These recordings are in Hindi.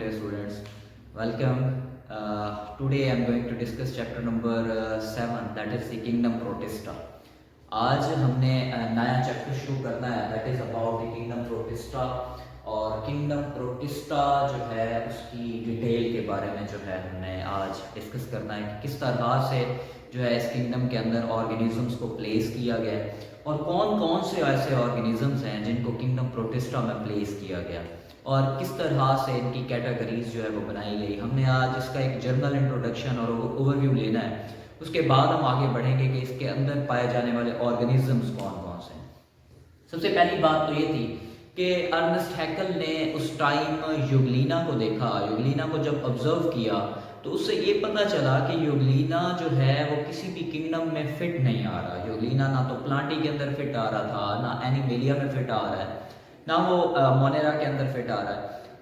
dear students. Welcome. Today I am going to discuss chapter number 7, that is the Kingdom Protista. आज हमने नया चैप्टर शुरू करना है, that is about the Kingdom Protista. और Kingdom Protista जो है उसकी डिटेल के बारे में जो है हमने आज डिस्कस करना है कि किस तरह से जो है इस किंगडम के अंदर ऑर्गेनिजम्स को प्लेस किया गया है और कौन कौन से ऐसे ऑर्गेनिजम्स हैं जिनको किंगडम प्रोटिस्टा में प्लेस किया गया और किस तरह से इनकी कैटेगरीज जो है वो बनाई गई। हमने आज इसका एक जर्नल इंट्रोडक्शन और ओवरव्यू लेना है, उसके बाद हम आगे बढ़ेंगे कि इसके अंदर पाए जाने वाले ऑर्गेनिजम्स कौन कौन से हैं। सबसे पहली बात तो ये थी कि अर्नेस्ट हैकल ने उस टाइम यूग्लिना को देखा। यूग्लिना को जब ऑब्जर्व किया तो उससे ये पता चला कि यूग्लिना जो है वो किसी भी किंगडम में फिट नहीं आ रहा। यूग्लिना ना तो प्लांटी के अंदर फिट आ रहा था, ना एनिमेलिया में फिट आ रहा है, ना वो मोनेरा के अंदर फिट आ रहा है।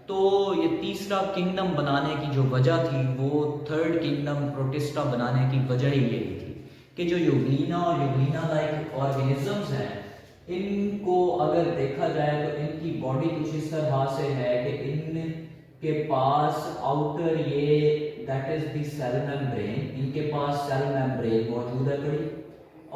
तो ये तीसरा किंगडम बनाने की जो वजह थी वो थर्ड किंगडम प्रोटिस्टा बनाने की वजह ही यही थी कि जो यूग्लिना और यूग्लिना लाइक ऑर्गेनिजम्स हैं इनको अगर देखा जाए तो इनकी बॉडी कुछ इस तरह से है कि इनके पास आउटर ये that is the cell membrane, इनके पास सेल मेम्ब्रेन मौजूद है बड़ी।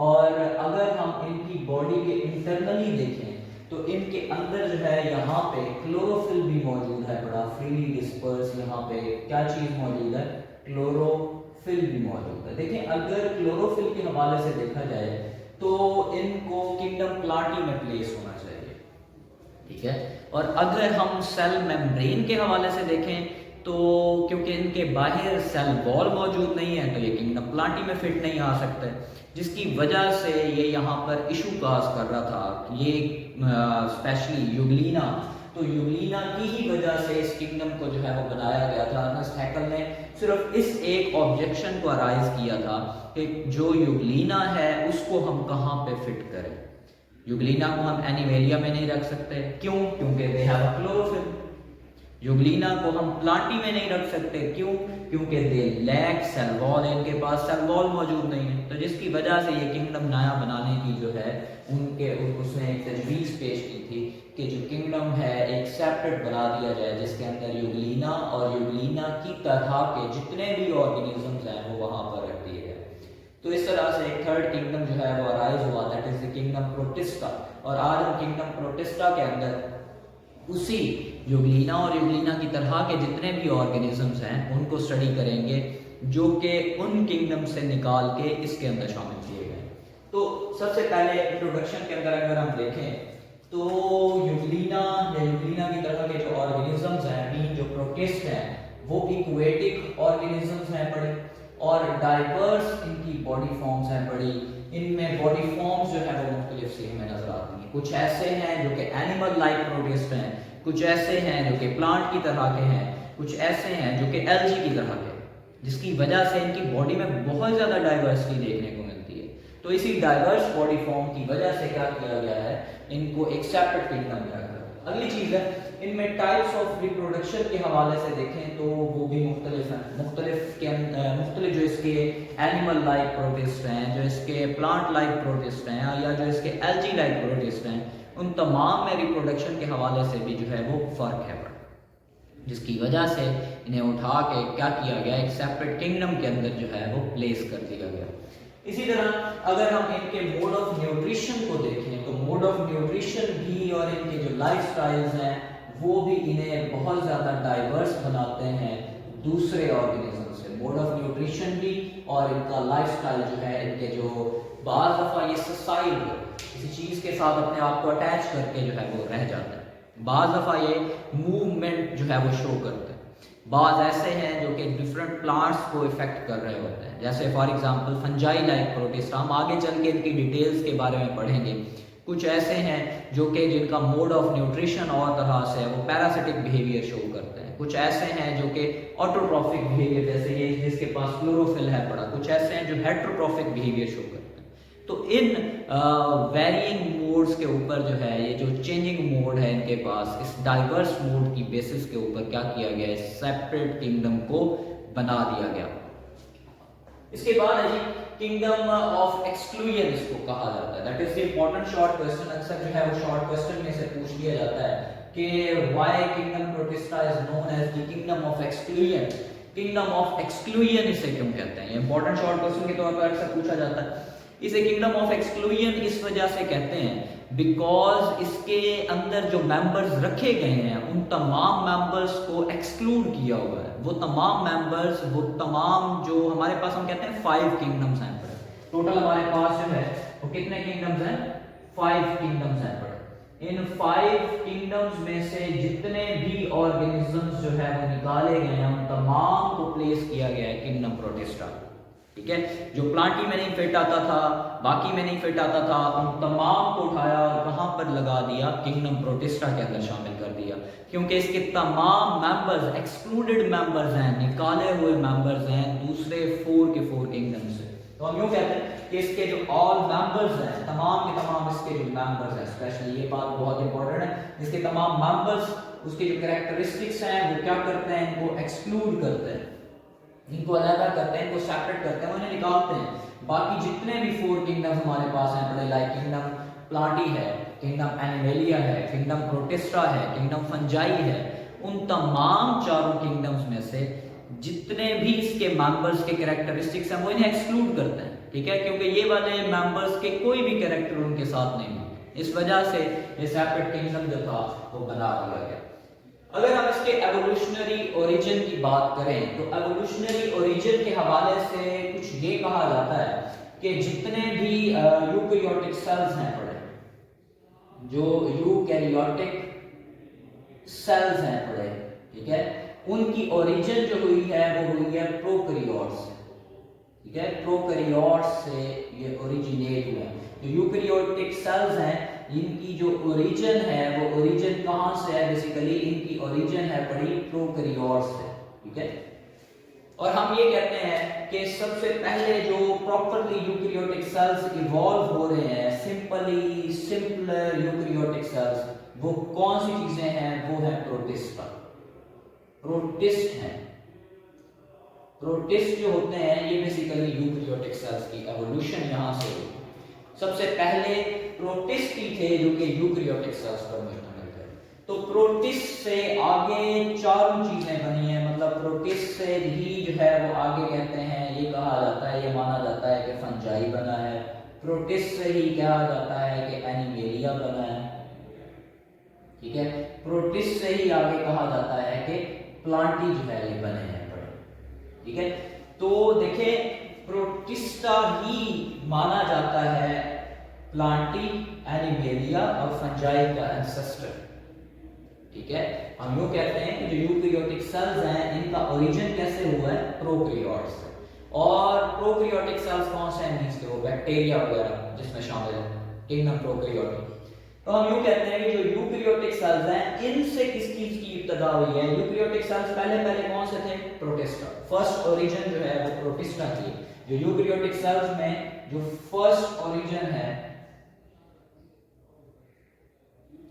और अगर हम इनकी बॉडी के इंटरनली देखें तो इनके अंदर जो है यहाँ पे क्लोरोफिल भी मौजूद है, बड़ा फ्रीली डिस्पर्स। यहाँ पे क्या चीज मौजूद है? क्लोरोफिल भी मौजूद है। देखें, अगर क्लोरोफिल के हवाले से देखा जाए तो इनको किंगडम प्लांटी में प्लेस होना चाहिए, ठीक है। और अगर हम सेल मेम्ब्रेन के हवाले से देखें तो क्योंकि इनके बाहर सेल वॉल मौजूद नहीं है तो ये किंगडम प्लांटी में फिट नहीं आ सकते, जिसकी वजह से ये यहाँ पर इशू काज कर रहा था। ये स्पेशली यूग्लिना, तो यूग्लिना की ही वजह से इस किंगडम को जो है वो बनाया गया था। अर्नेस्ट हैकल ने सिर्फ इस एक ऑब्जेक्शन को अराइज किया था कि जो यूग्लिना है उसको हम कहाँ पे फिट करें। यूग्लिना को हम एनिमेलिया में नहीं रख सकते, क्यों? क्योंकि they have a chlorophyll. Euglena को हम प्लांटी में नहीं रख सकते, क्यों? क्योंकि दे लैक सेल वॉल, इनके पास सेल वॉल मौजूद नहीं है। तो जिसकी वजह से ये किंगडम नया बनाने की जो है उसने एक तजवीज़ पेश की थी कि जो किंगडम है एक सेपरेट बना दिया जाए जिसके अंदर यूग्लिना और यूग्लिना की तरह के जितने भी ऑर्गेनिजम्स हैं वो वहां पर रख दिए गए। तो इस तरह से एक थर्ड किंगडम जो है वो अराइज हुआ, that is the kingdom protista. और आज हम किंगडम प्रोटिस्टा के अंदर उसी यूग्लिना और यूग्लिना की तरह के जितने भी ऑर्गेनिजम्स हैं उनको स्टडी करेंगे जो कि उन किंगडम से निकाल के इसके अंदर शामिल किए गए। तो सबसे पहले इंट्रोडक्शन के अंदर अगर हम देखें तो यूग्लिना या यूग्लिना की तरह के जो ऑर्गेनिजम्स हैं, मीन जो प्रोटिस्ट हैं, वो इक्वेटिक ऑर्गेनिजम्स हैं बड़े, और डाइवर्स इनकी बॉडी फॉर्म्स हैं बड़ी। इनमें बॉडी फॉर्म्स जो है वो मुख्तलिफ सी हमें नजर आती हैं। कुछ ऐसे हैं जो कि एनिमल लाइक प्रोटिस्ट हैं, कुछ ऐसे हैं जो कि प्लांट की तरह के हैं, कुछ ऐसे हैं जो कि एल्गी की तरह के, जिसकी वजह से इनकी बॉडी में बहुत ज़्यादा डाइवर्सिटी देखने को मिलती है। तो इसी डाइवर्स बॉडी फॉर्म की वजह से क्या किया गया है, इनको एक सेपरेट किंगडम में रखा। अगली चीज़ है, इनमें टाइप्स ऑफ रिप्रोडक्शन के हवाले से देखें तो वो भी मुख्तलिफ हैं। मुख्तलिफ जो इसके एनिमल लाइक प्रोटिस्ट हैं, जो इसके प्लांट लाइक प्रोटिस्ट हैं, या जो इसके एल्गी लाइक प्रोटिस्ट हैं, उन तमाम में रिप्रोडक्शन के हवाले से भी जो है वो फ़र्क है बड़ा, जिसकी वजह से इन्हें उठा के क्या किया गया, एक सेपरेट किंगडम के अंदर जो है वो प्लेस कर दिया गया। इसी तरह अगर हम इनके मोड ऑफ न्यूट्रिशन को देखें तो मोड ऑफ न्यूट्रिशन भी और इनके जो लाइफ स्टाइल्स हैं वो भी इन्हें बहुत ज़्यादा डाइवर्स बनाते हैं दूसरे ऑर्गेनिज्म से। मोड ऑफ न्यूट्रिशन भी और इनका लाइफ स्टाइल जो है, इनके जो बाज़ दफ़ा ये ससाइल किसी चीज़ के साथ अपने आप को अटैच करके जो है वो रह जाता है, बाज़ दफ़ा ये मूवमेंट जो है वो शो करते हैं। बाज़ ऐसे हैं जो कि डिफरेंट प्लांट्स को इफेक्ट कर रहे होते हैं, जैसे for example fungi like protist. हम आगे चल के इनकी डिटेल्स के बारे में पढ़ेंगे। कुछ ऐसे हैं जो कि जिनका मोड ऑफ न्यूट्रिशन और तरह से है, वो पैरासिटिक बिहेवियर शो करते हैं। कुछ ऐसे हैं जो कि ऑटोट्रॉफिक बिहेवियर, जैसे ये जिसके पास क्लोरोफिल है बड़ा। कुछ ऐसे हैं जो हेट्रोट्रॉफिक बिहेवियर शो करते हैं। तो इन वेरिइंग मोड्स के ऊपर जो है, ये जो चेंजिंग मोड है इनके पास, इस डाइवर्स मोड की बेसिस के ऊपर क्या किया गया, सेपरेट किंगडम को बना दिया गया। इसके बाद है जी किंगडम ऑफ एक्सक्लूजन, इसको कहा जाता है। That is the important short question. अक्सर जो है वो शॉर्ट क्वेश्चन में से पूछ लिया जाता है कि why kingdom protista is known as the kingdom of exclusion. Kingdom of exclusion इसे क्यों कहते हैं? ये इंपॉर्टेंट शॉर्ट क्वेश्चन के तौर पर अक्सर पूछा जाता है। इसे किंगडम ऑफ एक्सक्लूजन इस वजह से कहते हैं बिकॉज इसके अंदर जो मेंबर्स रखे गए हैं उन तमाम मेंबर्स को एक्सक्लूड किया हुआ है। वो तमाम मेंबर्स, वो तमाम जो हमारे पास, हम कहते हैं 5 किंगडम्स हैं टोटल हमारे पास जो है वो कितने किंगडम्स हैं? 5 किंगडम्स हैं। इन 5 किंगडम्स में से जितने भी ऑर्गेनिजम्स जो है वो निकाले गए हैं उन तमाम को प्लेस किया गया है किंगडम प्रोटिस्टा। ठीक है, जो प्लांटी में नहीं फिट आता था, बाकी में नहीं फिट आता था, उन तमाम को उठाया और कहां पर लगा दिया? किंगडम प्रोटिस्टा के अंदर शामिल कर दिया, क्योंकि इसके तमाम मेंबर्स एक्सक्लूडेड मेंबर्स हैं, निकाले हुए मेंबर्स हैं दूसरे 4 के 4 किंगडम से। तो हम यूं कहते हैं कि इसके जो ऑल मेंबर्स हैं, तमाम के तमाम इसके जो मेंबर्स हैं, स्पेशली ये बात बहुत इंपॉर्टेंट है, इसके तमाम मेंबर्स, उसके जो कैरेक्टरिस्टिक्स हैं वो क्या करते हैं? इनको एक्सक्लूड करते हैं, इनको अलग करते हैं, इनको सेपरेट करते हैं, उन्हें निकालते हैं। बाकी जितने भी 4 किंगडम्स हमारे पास हैं बड़े, लाइक किंगडम प्लांटी है, किंगडम एनिमेलिया है, किंगडम प्रोटिस्टा है, किंगडम फंजाई है, उन तमाम चारों किंगडम्स में से जितने भी इसके मेंबर्स के कैरेक्टरिस्टिक्स हैं वो इन्हें एक्सक्लूड करते हैं। ठीक है, क्योंकि ये वाले मेंबर्स के कोई भी कैरेक्टर उनके साथ नहीं है, इस वजह से ये सेपरेट किंगडम जो था वो बना दिया गया। अगर हम इसके एवोल्यूशनरी ओरिजिन की बात करें तो एवोल्यूशनरी ओरिजिन के हवाले से कुछ ये कहा जाता है कि जितने भी यूकैरियोटिक सेल्स हैं पड़े, जो यूकैरियोटिक सेल्स हैं पड़े, ठीक है, उनकी ओरिजिन जो हुई है वो हुई है प्रोकैरियोट्स। ठीक है, प्रोकैरियोट्स से ये ओरिजिनेट हुए हैं। जो यूकैरियोटिक सेल्स हैं इनकी जो ओरिजिन है वो ओरिजिन कहां से है? बेसिकली इनकी ओरिजिन है पड़ी प्रोकैरियोट्स से। ठीक है, और हम ये कहते हैं कि सबसे पहले जो प्रॉपर्ली यूकैरियोटिक सेल्स इवॉल्व हो रहे हैं, सिंपलर यूकैरियोटिक सेल्स, वो कौन सी चीजें हैं? वो है प्रोटिस्टा, प्रोटिस्ट हैं। प्रोटिस्ट जो होते हैं ये बेसिकली यूकैरियोटिक सेल्स की एवोल्यूशन यहां से हुई। सबसे पहले प्रोटिस्ट ही थे जो कि यूकैरियोटिक सेल्स पर मुश्तमिल थे। तो प्रोटिस्ट से आगे चारों चीजें बनी हैं, मतलब प्रोटिस्ट से ही जो है वो आगे कहते हैं, ये कहा जाता है, ये माना जाता है कि फंजाई बना है। प्रोटिस्ट से ही कहा जाता है कि एनिमेलिया बना है। ठीक है, प्रोटिस्ट से ही आगे कहा जाता है कि प्लांटी जो है ये बने हैं। ठीक है, तो देखें प्रोटिस्टा ही माना जाता है प्लांटी, एनिमेलिया और फंजाई का एंसेस्टर। ठीक है, हम यूं कहते हैं कि जो यूकैरियोटिक सेल्स हैं इनका ओरिजिन कैसे हुआ है? प्रोकैरियोट्स से। और प्रोकैरियोटिक सेल्स कौन से हैं? मींस के वो बैक्टीरिया वगैरह जिसमें शामिल है किंगडम प्रोकैरियोटिक। तो हम यूं कहते हैं कि जो यूकैरियोटिक सेल्स हैं इनसे किस चीज की इब्तिदा हुई है? यूकैरियोटिक सेल्स पहले कौन से थे? प्रोटिस्टा। फर्स्ट ओरिजिन जो है वो प्रोटिस्टा की। जो यूकैरियोटिक सेल्स में जो फर्स्ट ओरिजिन है,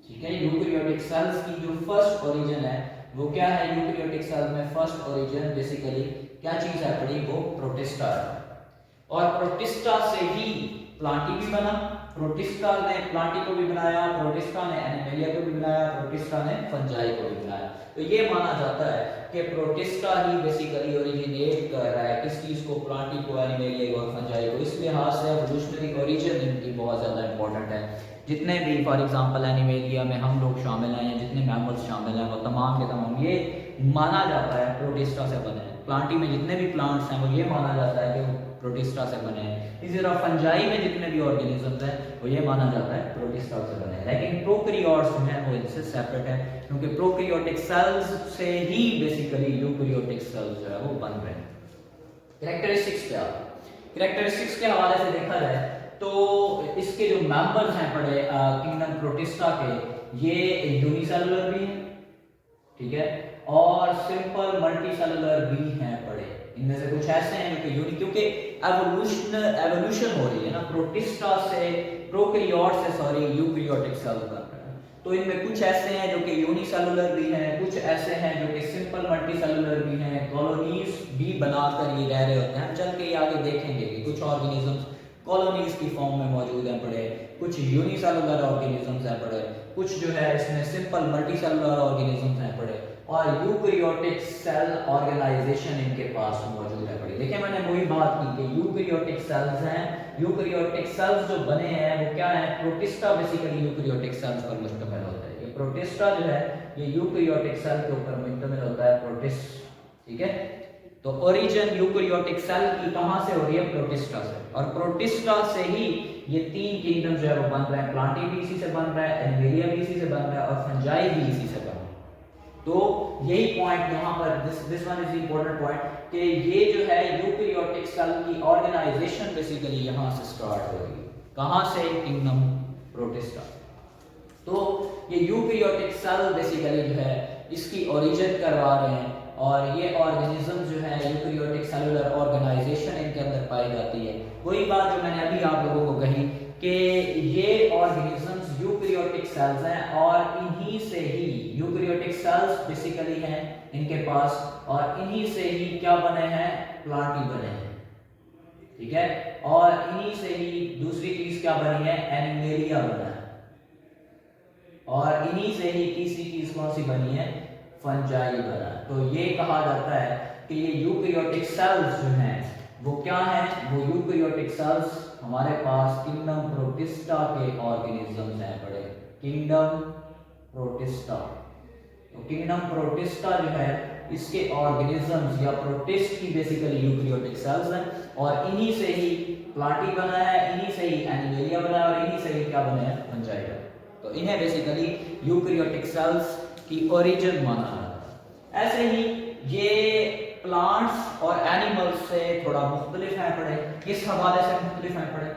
ठीक है, यूकैरियोटिक सेल्स की जो फर्स्ट ओरिजिन है वो क्या है? यूकैरियोटिक सेल्स में फर्स्ट ओरिजिन बेसिकली क्या चीज है पड़ी? वो प्रोटिस्टा है। और प्रोटिस्टा से ही प्लांटी भी बना, प्रोटिस्टा ने प्लांटी को भी बनाया, प्रोटिस्टा ने एनिमेलिया को भी बनाया, प्रोटिस्टा ने फंजाई को भी बनाया। तो ये माना जाता है कि प्रोटिस्टा ही बेसिकली ओरिजिनेट कर रहा है किस चीज को? प्लांटी को, एनिमेलिया को और फंजाई को। इस लिहाज से एवोल्यूशनरी ओरिजिन इनकी बहुत ज्यादा इंपॉर्टेंट है। जितने भी फॉर एग्जांपल एनिमेलिया में हम लोग शामिल हैं या जितने मेंबर्स शामिल हैं वो तमाम के तमाम ये माना जाता है प्रोटिस्टा से बने हैं। प्लांटी में जितने भी प्लांट्स हैं वो ये माना जाता है कि प्रोटिस्टा से बने हैं। इसी तरह फंजाई में जितने भी ऑर्गेनिजम्स हैं वो ये माना जाता है प्रोटिस्टा से बने हैं। लेकिन प्रोकैरियोट्स जो हैं वो इनसे सेपरेट है, क्योंकि प्रोकैरियोटिक सेल्स से ही बेसिकली यूकैरियोटिक सेल्स जो है वो बन रहे हैं। कैरेक्टरिस्टिक्स क्या? कैरेक्टरिस्टिक्स के हवाले से देखा जाए तो इसके जो मेंबर्स हैं पड़े किंगडम प्रोटिस्टा के, ये यूनिसेलुलर भी हैं, ठीक है, और सिंपल मल्टीसेलुलर भी हैं पड़े। इनमें से कुछ ऐसे हैं जो कि क्योंकि एवोल्यूशन हो रही है ना प्रोटिस्टा से, प्रोकैरियोट से सॉरी यूकैरियोटिक सेल बन रहे हैं। तो इनमें कुछ ऐसे हैं जो कि यूनिसेलुलर भी हैं, कुछ ऐसे हैं जो कि सिंपल मल्टीसेलुलर भी हैं, कॉलोनीज भी बनाकर ये रह रहे होते हैं। हम चल के आगे देखेंगे कि कुछ ऑर्गेनिजम्स कॉलोनीज की फॉर्म में मौजूद हैं पड़े, कुछ यूनिसेलुलर ऑर्गेनिजम्स हैं पड़े, कुछ जो है इसमें सिंपल मल्टीसेलुलर ऑर्गेनिजम्स हैं पड़े, और यूकैरियोटिक सेल ऑर्गेनाइजेशन इनके पास मौजूद है पड़ी। देखिए मैंने वही बात की कि यूकैरियोटिक सेल्स हैं, यूकैरियोटिक सेल्स जो बने हैं वो क्या है, प्रोटिस्टा बेसिकली यूकैरियोटिक सेल्स पर मुश्तमिल होता है। ये प्रोटिस्टा जो है ये यूकैरियोटिक सेल के ऊपर मुश्तमिल होता है, प्रोटिस्ट, ठीक है। तो ओरिजिन यूकैरियोटिक सेल की कहां से हो रही है, प्रोटिस्टा से, और प्रोटिस्टा से ही ये तीन किंगडम जो है वो बन रहे हैं। प्लांटी भी इसी से बन रहा है, एनिमेलिया भी इसी से बन रहा है, और फंजाई भी इसी से बन रहा है। तो यही पॉइंट यहाँ पर this one is important point कि ये जो है यूकैरियोटिक सेल की ऑर्गेनाइजेशन बेसिकली यहाँ से स्टार्ट हो रही है। कहाँ से, किंगडम प्रोटिस्टा। तो ये यूकैरियोटिक सेल बेसिकली जो है इसकी ओरिजिन करवा रहे हैं, और ये ऑर्गेनिज्म जो है यूकैरियोटिक सेलुलर ऑर्गेनाइजेशन इनके अंदर पाई जाती है। वही बात जो मैंने अभी आप लोगों को कही कि ये ऑर्गेनिजम्स यूकैरियोटिक सेल्स हैं, और इन्हीं से ही यूकैरियोटिक सेल्स बेसिकली हैं इनके पास, और इन्हीं से ही क्या बने हैं, प्लांटी बने हैं, ठीक है। और इन्हीं से ही दूसरी चीज क्या बनी है, एनिमेलिया बना है, और इन्हीं से ही तीसरी चीज कौन सी बनी है, फंजाई बना। तो ये कहा जाता है कि ये यूकैरियोटिक सेल्स जो हैं वो क्या है, वो यूकैरियोटिक सेल्स हमारे पास किंगडम प्रोटिस्टा के ऑर्गेनिजम्स हैं बड़े, किंगडम प्रोटिस्टा। तो किंगडम प्रोटिस्टा जो है इसके ऑर्गेनिजम्स या प्रोटिस्ट की बेसिकली यूकैरियोटिक सेल्स हैं, और इन्हीं से ही प्लांटी बना है, इन्हीं से ही एनिमेलिया बना है, और इन्हीं से ही क्या बने हैं, फंजाई बना। तो इन्हें बेसिकली यूकैरियोटिक सेल्स की ओरिजिन माना जाता है। ऐसे ही ये प्लांट्स और एनिमल्स से थोड़ा मुख्तलिफ है पड़े, किस हवाले से मुख्तलिफ है पड़े,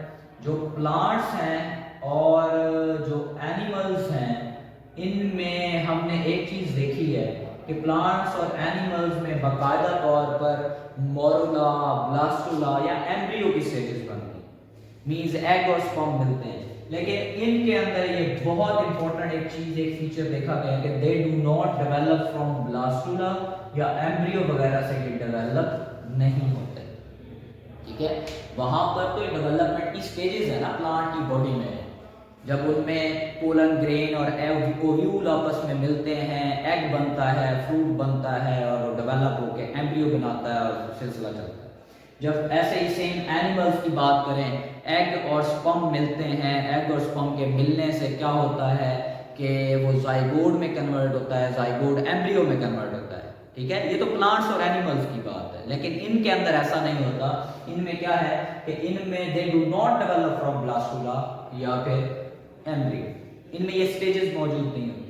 जो प्लांट्स हैं और जो एनिमल्स हैं इनमें हमने एक चीज देखी है कि प्लांट्स और एनिमल्स में बाकायदा तौर पर मोरुला, ब्लास्टुला या एम्ब्रियो की स्टेजेस बनती हैं, मींस एग और स्पर्म मिलते हैं। लेकिन इनके अंदर ये बहुत इंपॉर्टेंट एक चीज, एक फीचर देखा गया कि they do not develop from blastula या एम्ब्रियो वगैरह से ये डेवलप नहीं होते, ठीक है। वहां पर तो डेवलपमेंट की स्टेजेस है ना प्लांट की बॉडी में, जब उनमें पोलन ग्रेन और ओव्यूल आपस में मिलते हैं, एग बनता है, फ्रूट बनता है, और डेवलप होकर एम्ब्रियो बनाता है, और सिलसिला चलता है। जब ऐसे ही सेम एनिमल्स की बात करें, एग और स्पर्म मिलते हैं, एग और स्पर्म के मिलने से क्या होता है कि वो जाइगोड में कन्वर्ट होता है, जाइगोड एम्ब्रियो में कन्वर्ट होता है, ठीक है। ये तो प्लांट्स और एनिमल्स की बात है, लेकिन इनके अंदर ऐसा नहीं होता। इनमें क्या है कि इनमें they do not develop from blastula या फिर एम्ब्रियो, इनमें ये स्टेजेस मौजूद नहीं होती।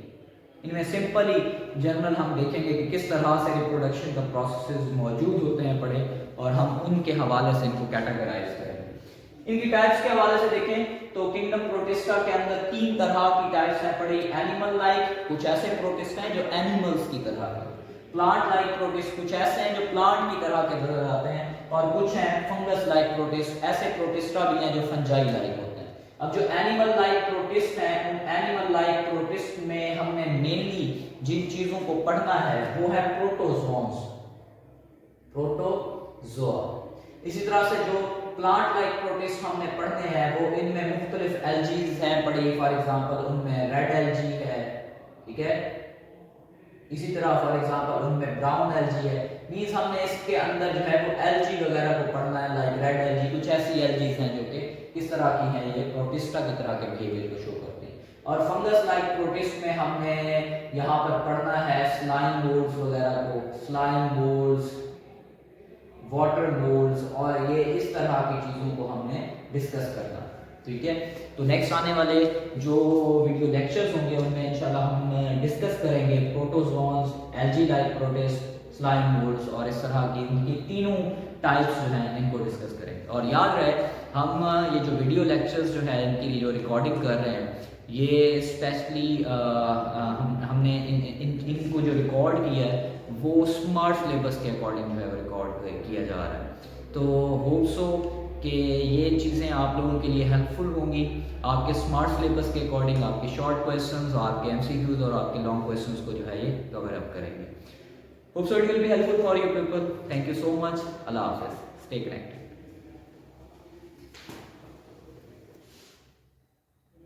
इनमें सिंपली जनरल हम देखेंगे कि किस तरह से रिप्रोडक्शन का प्रोसेस मौजूद होते हैं पड़े, और हम उनके हवाले से इनको कैटेगराइज करेंगे। इनकी टाइप्स के हवाले से देखें तो किंगडम प्रोटिस्टा के अंदर तीन तरह की टाइप्स हैं पड़ी। एनिमल लाइक, कुछ ऐसे प्रोटिस्ट हैं जो एनिमल्स की तरह के, प्लांट लाइक प्रोटिस्ट, कुछ ऐसे हैं जो प्लांट की तरह के नजर आते हैं, और कुछ हैं फंगस लाइक प्रोटिस्ट, ऐसे प्रोटिस्टा भी हैं जो फंजाई लाइक होते हैं। अब जो एनिमल लाइक प्रोटिस्ट हैं, उन एनिमल लाइक प्रोटिस्ट में हमने मेनली जिन चीजों को पढ़ना है वो है प्रोटोजोन्स, प्रोटोजोआ। इसी तरह से जो प्लांट लाइक प्रोटिस्ट हमने पढ़ने हैं वो इनमें मुख्तलिफ एल्जीज हैं पड़ी, फॉर एग्जांपल उनमें रेड एल्जी है, ठीक है। इसी तरह फॉर एग्जांपल उनमें ब्राउन एल्जी है, मींस हमने इसके अंदर जो है वो एल्जी वगैरह को पढ़ना है, लाइक रेड एल्जी, कुछ ऐसी एल्जीज हैं जो कि किस तरह की हैं, ये प्रोटिस्टा की तरह के बिहेवियर को शो करती हैं। और फंगस लाइक प्रोटिस्ट में हमने यहाँ पर पढ़ना है स्लाइम मोल्ड्स वगैरह को, स्लाइम मोल्ड्स, वाटर मोल्ड्स, और ये इस तरह की चीजों को हमने डिस्कस करना, ठीक है। तो नेक्स्ट आने वाले जो वीडियो लेक्चर्स होंगे उनमें इंशाल्लाह हम डिस्कस करेंगे protozoans, algae like protist, slime moulds, और इस तरह की इनकी तीनों टाइप्स जो हैं इनको डिस्कस करेंगे। और याद रहे हम ये जो वीडियो लेक्चर्स जो है इनकी जो रिकॉर्डिंग कर रहे हैं ये स्पेशली हमने इनको जो रिकॉर्ड किया है वो स्मार्ट सिलेबस के अकॉर्डिंग जो है रिकॉर्ड किया जा रहा है। तो होप सो कि ये चीज़ें आप लोगों के लिए हेल्पफुल होंगी, आपके स्मार्ट सिलेबस के अकॉर्डिंग आपके शॉर्ट क्वेश्चंस, आपके एमसीक्यूज और आपके लॉन्ग क्वेश्चंस को जो है ये कवर अप करेंगे। Hope so it will be helpful for you people. Thank you so much. अल्लाह हाफिज़। Stay connected.